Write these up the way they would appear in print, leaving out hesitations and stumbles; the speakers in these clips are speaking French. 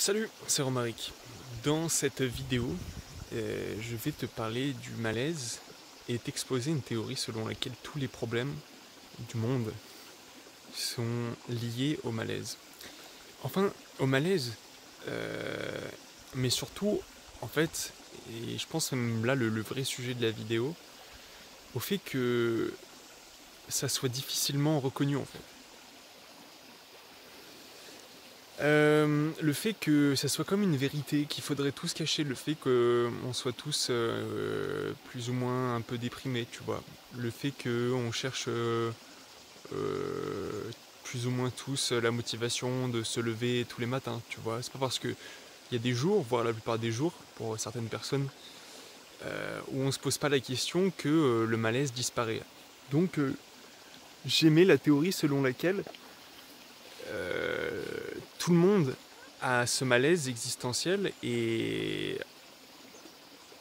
Salut, c'est Romaric. Dans cette vidéo, je vais te parler du malaise et t'exposer une théorie selon laquelle tous les problèmes du monde sont liés au malaise. Enfin, au malaise, euh, mais surtout, en fait, et je pense même là le vrai sujet de la vidéo, au fait que ça soit difficilement reconnu en fait. Le fait que ça soit comme une vérité, qu'il faudrait tous cacher, le fait qu'on soit tous plus ou moins un peu déprimés, tu vois. Le fait qu'on cherche euh, plus ou moins tous la motivation de se lever tous les matins, tu vois. C'est pas parce que il y a des jours, voire la plupart des jours, pour certaines personnes, où on se pose pas la question que le malaise disparaît. Donc j'aimais la théorie selon laquelle euh, tout le monde a ce malaise existentiel et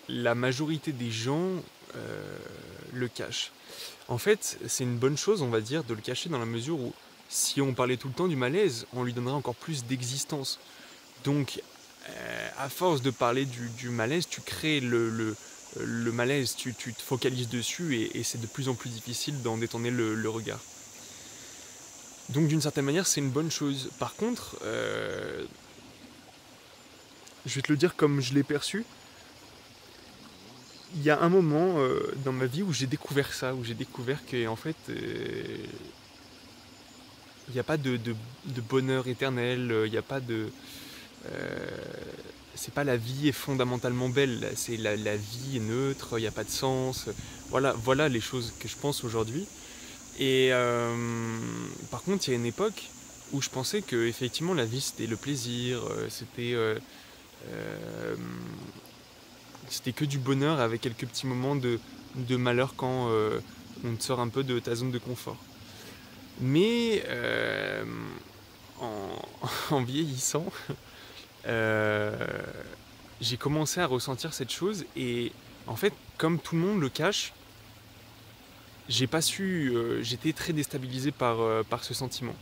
la majorité des gens le cachent. En fait, c'est une bonne chose, on va dire, de le cacher dans la mesure où si on parlait tout le temps du malaise, on lui donnerait encore plus d'existence. Donc, à force de parler du malaise, tu crées le malaise, tu te focalises dessus et c'est de plus en plus difficile d'en détourner le regard. Donc d'une certaine manière, c'est une bonne chose. Par contre, je vais te le dire comme je l'ai perçu, il y a un moment dans ma vie où j'ai découvert ça, où j'ai découvert qu'en fait, il n'y a pas de bonheur éternel, il n'y a pas de... euh, c'est pas la vie est fondamentalement belle, c'est la vie est neutre, il n'y a pas de sens. Voilà les choses que je pense aujourd'hui. Et par contre, il y a une époque où je pensais que effectivement la vie c'était le plaisir, euh, c'était que du bonheur avec quelques petits moments de malheur quand on te sort un peu de ta zone de confort. Mais en, en vieillissant, euh, j'ai commencé à ressentir cette chose et en fait, comme tout le monde le cache, j'ai pas su, j'étais très déstabilisé par ce sentiment.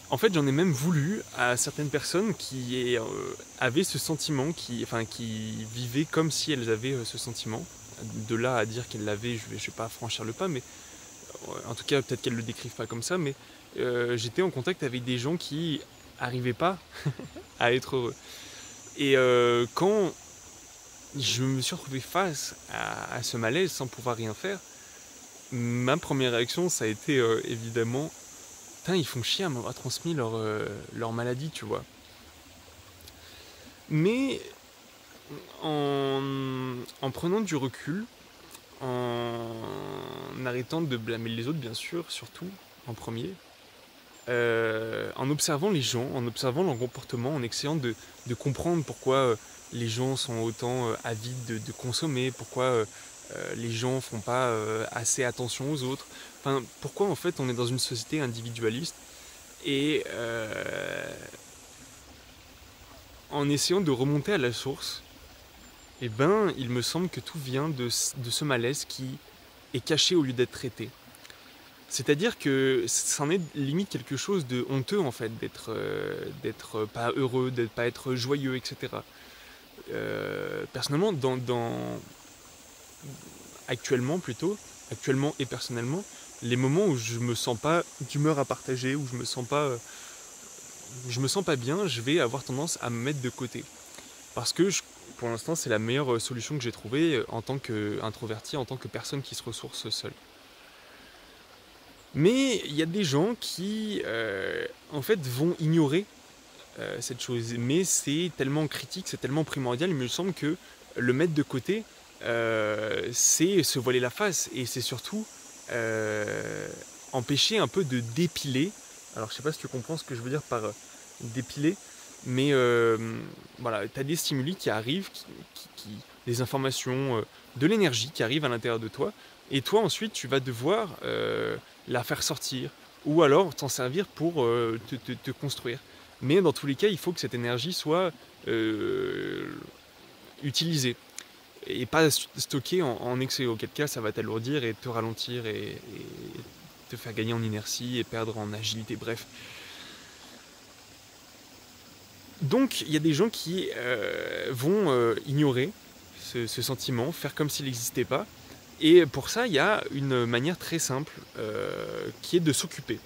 En fait, j'en ai même voulu à certaines personnes qui avaient ce sentiment, qui vivaient comme si elles avaient ce sentiment. De là à dire qu'elles l'avaient, je vais pas franchir le pas, mais en tout cas, peut-être qu'elles le décrivent pas comme ça, mais j'étais en contact avec des gens qui arrivaient pas à être heureux. Et quand je me suis retrouvé face à ce malaise sans pouvoir rien faire, ma première réaction, ça a été évidemment, putain, ils font chier à m'avoir transmis leur maladie, tu vois. Mais en prenant du recul, en arrêtant de blâmer les autres, bien sûr, surtout, en premier, en observant les gens, en observant leur comportement, en essayant de comprendre pourquoi les gens sont autant avides de consommer, pourquoi les gens font pas assez attention aux autres, enfin, pourquoi en fait on est dans une société individualiste et en essayant de remonter à la source, eh ben, il me semble que tout vient de ce malaise qui est caché au lieu d'être traité. C'est-à-dire que c'en est limite quelque chose de honteux en fait, d'être pas heureux, d'être pas être joyeux, etc. Personnellement, actuellement plutôt, actuellement et personnellement, les moments où je me sens pas d'humeur à partager, où je me sens pas bien, je vais avoir tendance à me mettre de côté. Parce que pour l'instant, c'est la meilleure solution que j'ai trouvée en tant qu'introverti, en tant que personne qui se ressource seule. Mais il y a des gens qui, en fait, vont ignorer cette chose. Mais c'est tellement critique, c'est tellement primordial, il me semble que le mettre de côté, c'est se voiler la face. Et c'est surtout empêcher un peu de dépiler. Alors, je sais pas si tu comprends ce que je veux dire par dépiler, mais voilà, tu as des stimuli qui arrivent, des informations, de l'énergie qui arrive à l'intérieur de toi. Et toi, ensuite, tu vas devoir la faire sortir ou alors t'en servir pour te construire. Mais dans tous les cas, il faut que cette énergie soit euh, utilisée et pas stockée en excès. Auquel cas, ça va t'alourdir et te ralentir et te faire gagner en inertie et perdre en agilité. Bref. Donc il y a des gens qui vont ignorer ce sentiment, faire comme s'il n'existait pas. Et pour ça, il y a une manière très simple qui est de s'occuper.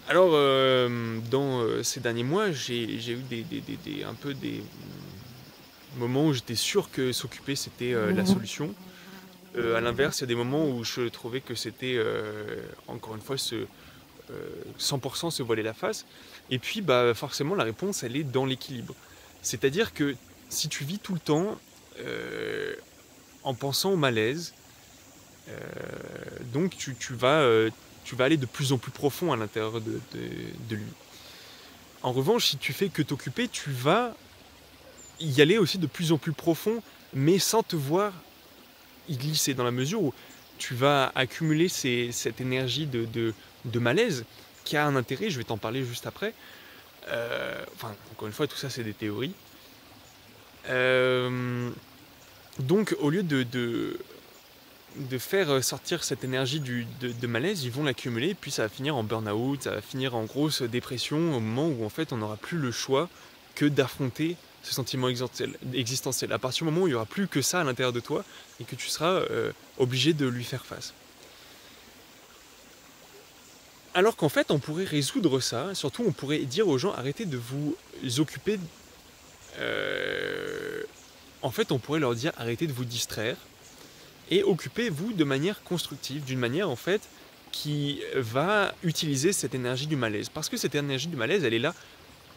Alors, dans ces derniers mois, j'ai eu un peu des moments où j'étais sûr que s'occuper c'était la solution. À l'inverse, il y a des moments où je trouvais que c'était, encore une fois, 100% se voiler la face. Et puis, bah, forcément, la réponse, elle est dans l'équilibre. C'est-à-dire que si tu vis tout le temps en pensant au malaise, donc tu vas aller de plus en plus profond à l'intérieur de lui. En revanche, si tu fais que t'occuper, tu vas y aller aussi de plus en plus profond, mais sans te voir y glisser, dans la mesure où tu vas accumuler cette énergie de malaise qui a un intérêt, je vais t'en parler juste après. Enfin, encore une fois, tout ça c'est des théories. Donc au lieu de faire sortir cette énergie de malaise, ils vont l'accumuler, puis ça va finir en burn-out, ça va finir en grosse dépression, au moment où en fait on n'aura plus le choix que d'affronter ce sentiment existentiel. À partir du moment où il n'y aura plus que ça à l'intérieur de toi, et que tu seras obligé de lui faire face. Alors qu'en fait on pourrait résoudre ça, surtout on pourrait dire aux gens arrêtez de vous occuper, en fait on pourrait leur dire arrêtez de vous distraire, et occupez-vous de manière constructive, d'une manière en fait qui va utiliser cette énergie du malaise. Parce que cette énergie du malaise, elle est là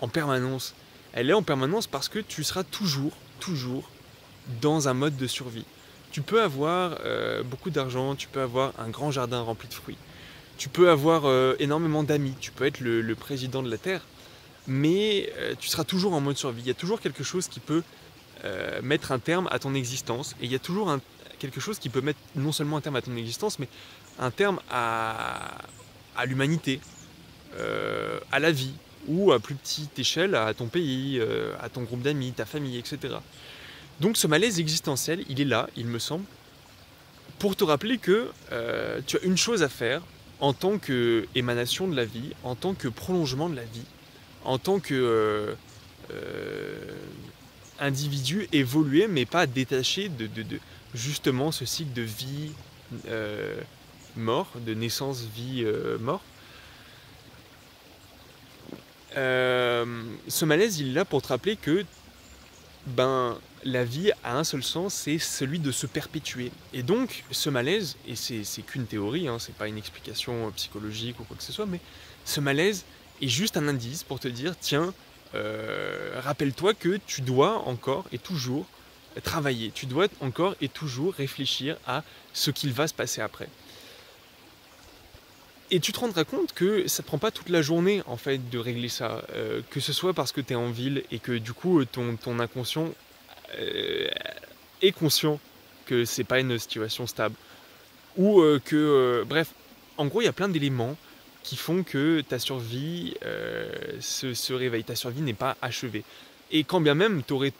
en permanence. Elle est en permanence parce que tu seras toujours dans un mode de survie. Tu peux avoir beaucoup d'argent, tu peux avoir un grand jardin rempli de fruits, tu peux avoir énormément d'amis, tu peux être le président de la Terre, mais tu seras toujours en mode survie. Il y a toujours quelque chose qui peut mettre un terme à ton existence, et il y a toujours quelque chose qui peut mettre non seulement un terme à ton existence, mais un terme à l'humanité, à la vie, ou à plus petite échelle à ton pays, à ton groupe d'amis, ta famille, etc. Donc ce malaise existentiel, il est là, il me semble, pour te rappeler que tu as une chose à faire en tant qu'émanation de la vie, en tant que prolongement de la vie, en tant que individu évolué, mais pas détaché de justement ce cycle de vie mort, de naissance, vie, mort. Ce malaise, il est là pour te rappeler que la vie a un seul sens, c'est celui de se perpétuer. Et donc, ce malaise, et c'est qu'une théorie, hein, c'est pas une explication psychologique ou quoi que ce soit, mais ce malaise est juste un indice pour te dire, tiens, rappelle-toi que tu dois encore et toujours travailler, tu dois encore et toujours réfléchir à ce qu'il va se passer après. Et tu te rendras compte que ça ne prend pas toute la journée en fait de régler ça, que ce soit parce que tu es en ville et que du coup ton inconscient est conscient que c'est pas une situation stable, ou bref, en gros il y a plein d'éléments qui font que ta survie se réveille, ta survie n'est pas achevée. Et quand bien même tu aurais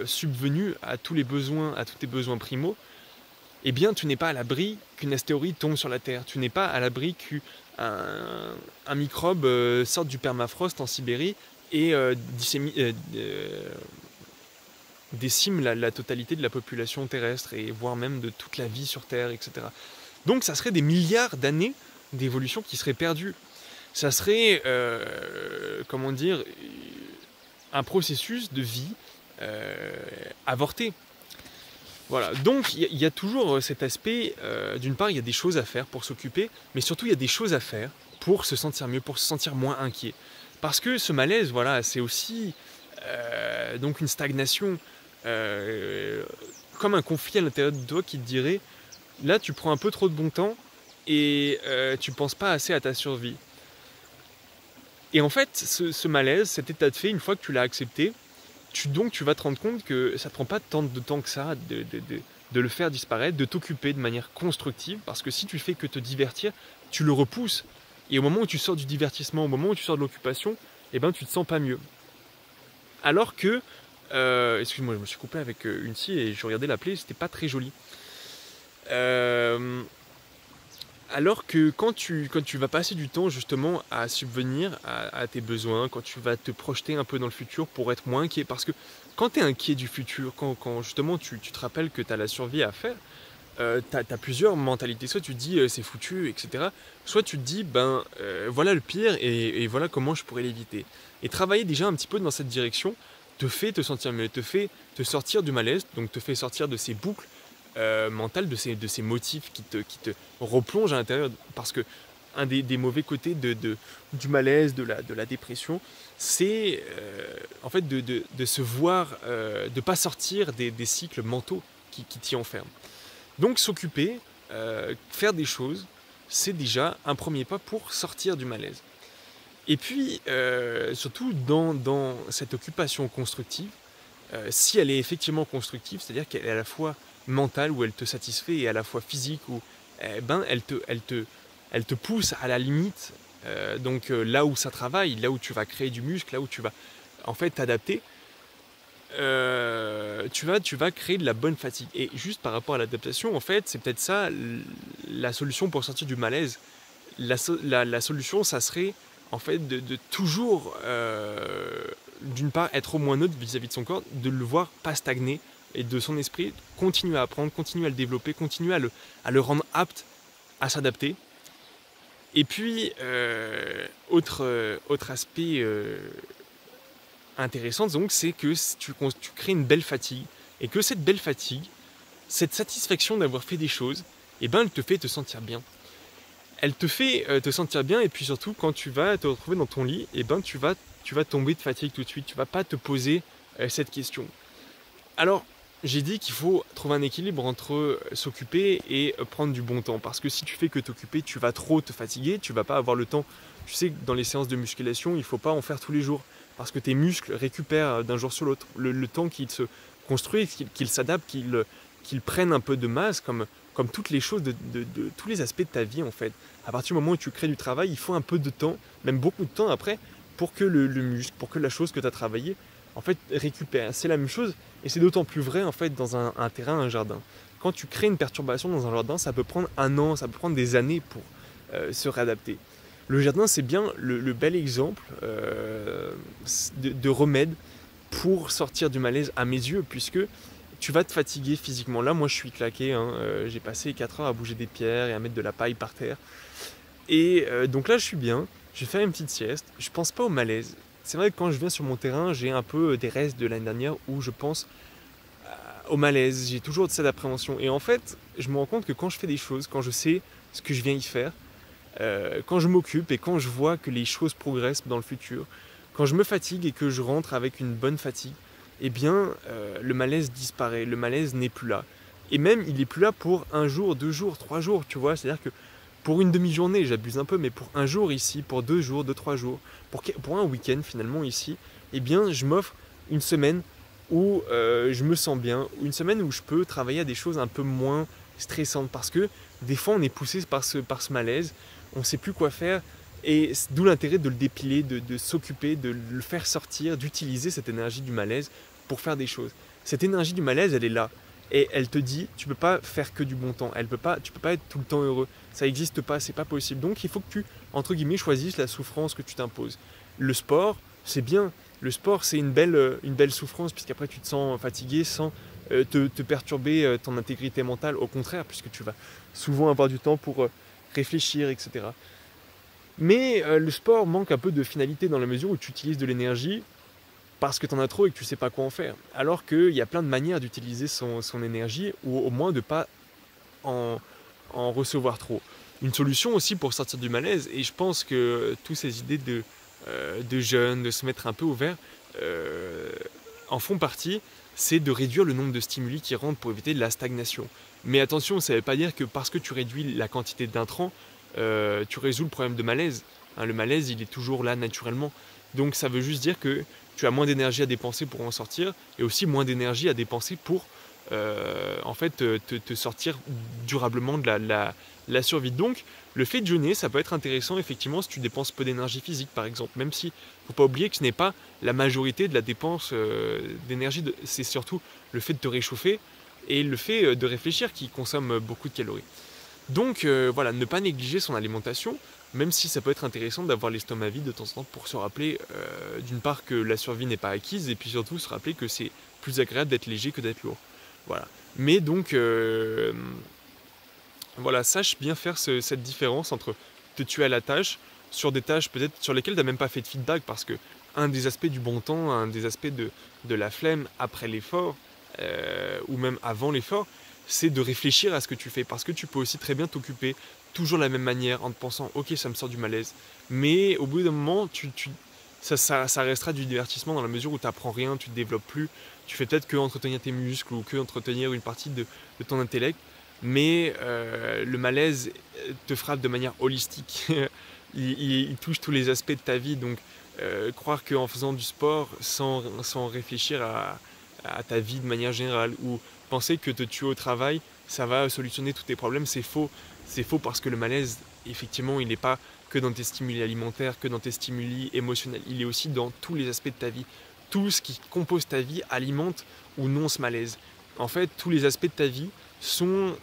subvenu à tous tes besoins primaux, eh bien tu n'es pas à l'abri qu'une astéroïde tombe sur la Terre, tu n'es pas à l'abri qu'un microbe sorte du permafrost en Sibérie et décime la totalité de la population terrestre, et voire même de toute la vie sur Terre, etc. Donc ça serait des milliards d'années d'évolution qui seraient perdues. Ça serait, comment dire, un processus de vie avorté. Voilà, donc il y a toujours cet aspect, d'une part il y a des choses à faire pour s'occuper, mais surtout il y a des choses à faire pour se sentir mieux, pour se sentir moins inquiet. Parce que ce malaise, voilà, c'est aussi donc une stagnation, comme un conflit à l'intérieur de toi qui te dirait, là tu prends un peu trop de bon temps et tu penses pas assez à ta survie. Et en fait, ce malaise, cet état de fait, une fois que tu l'as accepté, tu vas te rendre compte que ça ne prend pas tant de temps que ça de le faire disparaître, de t'occuper de manière constructive, parce que si tu fais que te divertir, tu le repousses. Et au moment où tu sors du divertissement, au moment où tu sors de l'occupation, eh ben, tu te sens pas mieux. Alors que, excuse-moi, je me suis coupé avec une scie et je regardais l'appeler, c'était pas très joli. Alors que quand tu vas passer du temps justement à subvenir à tes besoins, quand tu vas te projeter un peu dans le futur pour être moins inquiet, parce que quand tu es inquiet du futur, quand justement tu te rappelles que tu as la survie à faire, tu as plusieurs mentalités. Soit tu te dis c'est foutu, etc. Soit tu te dis voilà le pire et voilà comment je pourrais l'éviter. Et travailler déjà un petit peu dans cette direction te fait te sentir mieux, te fait te sortir du malaise, donc te fait sortir de ces boucles mentales, de ces motifs qui te replongent à l'intérieur. Parce que un des mauvais côtés du malaise, de la dépression, c'est en fait de se voir, de ne pas sortir des cycles mentaux qui t'y enferment. Donc s'occuper, faire des choses, c'est déjà un premier pas pour sortir du malaise. Et puis, surtout dans cette occupation constructive, si elle est effectivement constructive, c'est-à-dire qu'elle est à la fois mentale, où elle te satisfait, et à la fois physique, où elle te pousse à la limite, donc là où ça travaille, là où tu vas créer du muscle, là où tu vas en fait t'adapter, tu vas créer de la bonne fatigue. Et juste par rapport à l'adaptation, en fait, c'est peut-être ça la solution pour sortir du malaise. La solution, ça serait en fait de toujours, d'une part, être au moins neutre vis-à-vis de son corps, de le voir pas stagner, et de son esprit continuer à apprendre, continuer à le développer, continuer à le rendre apte à s'adapter. Et puis, autre aspect intéressant, donc, c'est que tu crées une belle fatigue, et que cette belle fatigue, cette satisfaction d'avoir fait des choses, elle te fait te sentir bien. Elle te fait te sentir bien, et puis surtout quand tu vas te retrouver dans ton lit, tu vas tomber de fatigue tout de suite, tu vas pas te poser cette question. Alors, j'ai dit qu'il faut trouver un équilibre entre s'occuper et prendre du bon temps, parce que si tu fais que t'occuper, tu vas trop te fatiguer, tu vas pas avoir le temps. Tu sais que dans les séances de musculation, il faut pas en faire tous les jours, parce que tes muscles récupèrent d'un jour sur l'autre. Le temps qu'ils se construisent, qu'ils s'adaptent, qu'ils prennent un peu de masse, comme toutes les choses, de tous les aspects de ta vie en fait. À partir du moment où tu crées du travail, il faut un peu de temps, même beaucoup de temps après, pour que le muscle, pour que la chose que tu as travaillée, en fait, récupère. C'est la même chose, et c'est d'autant plus vrai en fait dans un terrain, un jardin. Quand tu crées une perturbation dans un jardin, ça peut prendre un an, ça peut prendre des années pour se réadapter. Le jardin, c'est bien le bel exemple de remède pour sortir du malaise à mes yeux, puisque tu vas te fatiguer physiquement. Là, moi, je suis claqué, hein. J'ai passé 4 heures à bouger des pierres et à mettre de la paille par terre. Et donc là, je suis bien. Je vais faire une petite sieste. Je pense pas au malaise. C'est vrai que quand je viens sur mon terrain, j'ai un peu des restes de l'année dernière où je pense au malaise. J'ai toujours de cette appréhension. Et en fait, je me rends compte que quand je fais des choses, quand je sais ce que je viens y faire, quand je m'occupe et quand je vois que les choses progressent dans le futur, quand je me fatigue et que je rentre avec une bonne fatigue, le malaise disparaît, le malaise n'est plus là. Et même, il n'est plus là pour un jour, 2 jours, 3 jours, tu vois. C'est-à-dire que pour une demi-journée, j'abuse un peu, mais pour un jour ici, pour 2 jours, 3 jours, pour un week-end finalement ici, je m'offre une semaine où je me sens bien, une semaine où je peux travailler à des choses un peu moins stressantes, parce que des fois on est poussé par ce malaise, on ne sait plus quoi faire, et d'où l'intérêt de le dépiler, de s'occuper, de le faire sortir, d'utiliser cette énergie du malaise pour faire des choses. Cette énergie du malaise, elle est là. Et elle te dit, tu peux pas faire que du bon temps. Tu peux pas être tout le temps heureux. Ça n'existe pas, c'est pas possible. Donc il faut que tu, entre guillemets, choisisses la souffrance que tu t'imposes. Le sport, c'est bien. Le sport, c'est une belle souffrance, puisqu'après tu te sens fatigué sans te perturber ton intégrité mentale. Au contraire, puisque tu vas souvent avoir du temps pour réfléchir, etc. Mais le sport manque un peu de finalité, dans la mesure où tu utilises de l'énergie parce que tu en as trop et que tu sais pas quoi en faire. Alors qu'il y a plein de manières d'utiliser son énergie, ou au moins de pas en recevoir trop. Une solution aussi pour sortir du malaise, et je pense que toutes ces idées de jeûne, de se mettre un peu au vert, en font partie, c'est de réduire le nombre de stimuli qui rentrent pour éviter de la stagnation. Mais attention, ça ne veut pas dire que parce que tu réduis la quantité d'intrants, tu résous le problème de malaise. Hein, le malaise, il est toujours là naturellement. Donc ça veut juste dire que tu as moins d'énergie à dépenser pour en sortir, et aussi moins d'énergie à dépenser pour en fait te sortir durablement de la survie. Donc le fait de jeûner, ça peut être intéressant effectivement si tu dépenses peu d'énergie physique par exemple, même si faut pas oublier que ce n'est pas la majorité de la dépense d'énergie, c'est surtout le fait de te réchauffer et le fait de réfléchir qui consomme beaucoup de calories. Donc voilà, ne pas négliger son alimentation, même si ça peut être intéressant d'avoir l'estomac vide de temps en temps pour se rappeler d'une part que la survie n'est pas acquise, et puis surtout se rappeler que c'est plus agréable d'être léger que d'être lourd. Voilà. Mais donc voilà, sache bien faire cette différence entre te tuer à la tâche sur des tâches peut-être sur lesquelles tu n'as même pas fait de feedback, parce que un des aspects du bon temps, un des aspects de la flemme après l'effort, ou même avant l'effort, c'est de réfléchir à ce que tu fais, parce que tu peux aussi très bien t'occuper toujours de la même manière en te pensant ok, ça me sort du malaise, mais au bout d'un moment ça restera du divertissement dans la mesure où tu n'apprends rien, tu ne te développes plus, tu fais peut-être que entretenir tes muscles ou que entretenir une partie de ton intellect, mais le malaise te frappe de manière holistique. Il touche tous les aspects de ta vie, donc croire qu'en faisant du sport sans réfléchir à ta vie de manière générale, ou penser que te tuer au travail, ça va solutionner tous tes problèmes, c'est faux. C'est faux parce que le malaise, effectivement, il n'est pas que dans tes stimuli alimentaires, que dans tes stimuli émotionnels, il est aussi dans tous les aspects de ta vie. Tout ce qui compose ta vie alimente ou non ce malaise. En fait, tous les aspects de ta vie sont...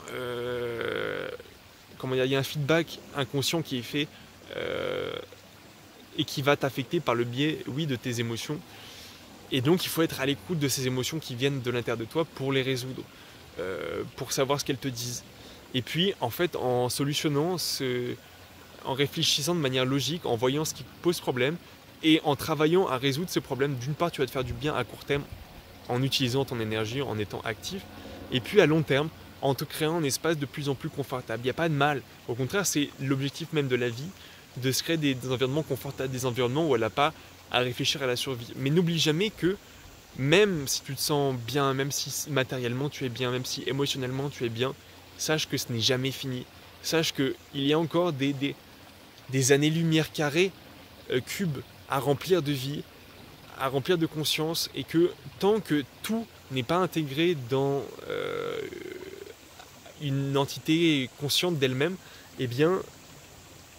comment dire, il y a un feedback inconscient qui est fait et qui va t'affecter par le biais, oui, de tes émotions. Et donc, il faut être à l'écoute de ces émotions qui viennent de l'intérieur de toi pour les résoudre, pour savoir ce qu'elles te disent. Et puis, en fait, en solutionnant, en réfléchissant de manière logique, en voyant ce qui pose problème, et en travaillant à résoudre ce problème, d'une part, tu vas te faire du bien à court terme, en utilisant ton énergie, en étant actif, et puis à long terme, en te créant un espace de plus en plus confortable. Il n'y a pas de mal. Au contraire, c'est l'objectif même de la vie, de se créer des environnements confortables, des environnements où elle n'a pas à réfléchir à la survie. Mais n'oublie jamais que même si tu te sens bien, même si matériellement tu es bien, même si émotionnellement tu es bien, sache que ce n'est jamais fini. Sache qu'il y a encore des années-lumière carrées, cubes, à remplir de vie, à remplir de conscience, et que tant que tout n'est pas intégré dans une entité consciente d'elle-même, eh bien,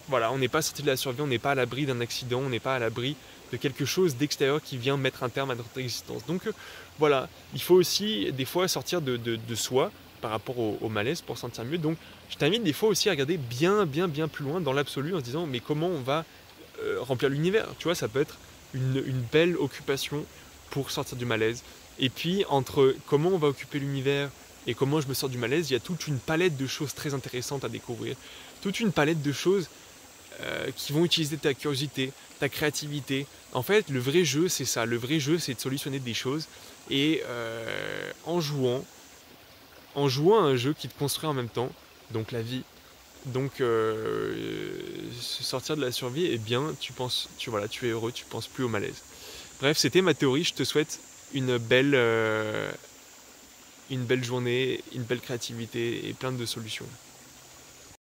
voilà, on n'est pas sorti de la survie, on n'est pas à l'abri d'un accident, on n'est pas à l'abri de quelque chose d'extérieur qui vient mettre un terme à notre existence. Donc voilà, il faut aussi des fois sortir de soi par rapport au malaise pour se sentir mieux. Donc je t'invite des fois aussi à regarder bien plus loin dans l'absolu en se disant mais comment on va remplir l'univers. Tu vois, ça peut être une belle occupation pour sortir du malaise. Et puis entre comment on va occuper l'univers et comment je me sors du malaise, il y a toute une palette de choses très intéressantes à découvrir. Toute une palette de choses qui vont utiliser ta curiosité, ta créativité. En fait, le vrai jeu, c'est ça. Le vrai jeu, c'est de solutionner des choses et en jouant à un jeu qui te construit en même temps, donc la vie. Donc sortir de la survie, eh bien, tu es heureux, tu penses plus au malaise. Bref, c'était ma théorie. Je te souhaite une belle journée, une belle créativité et plein de solutions.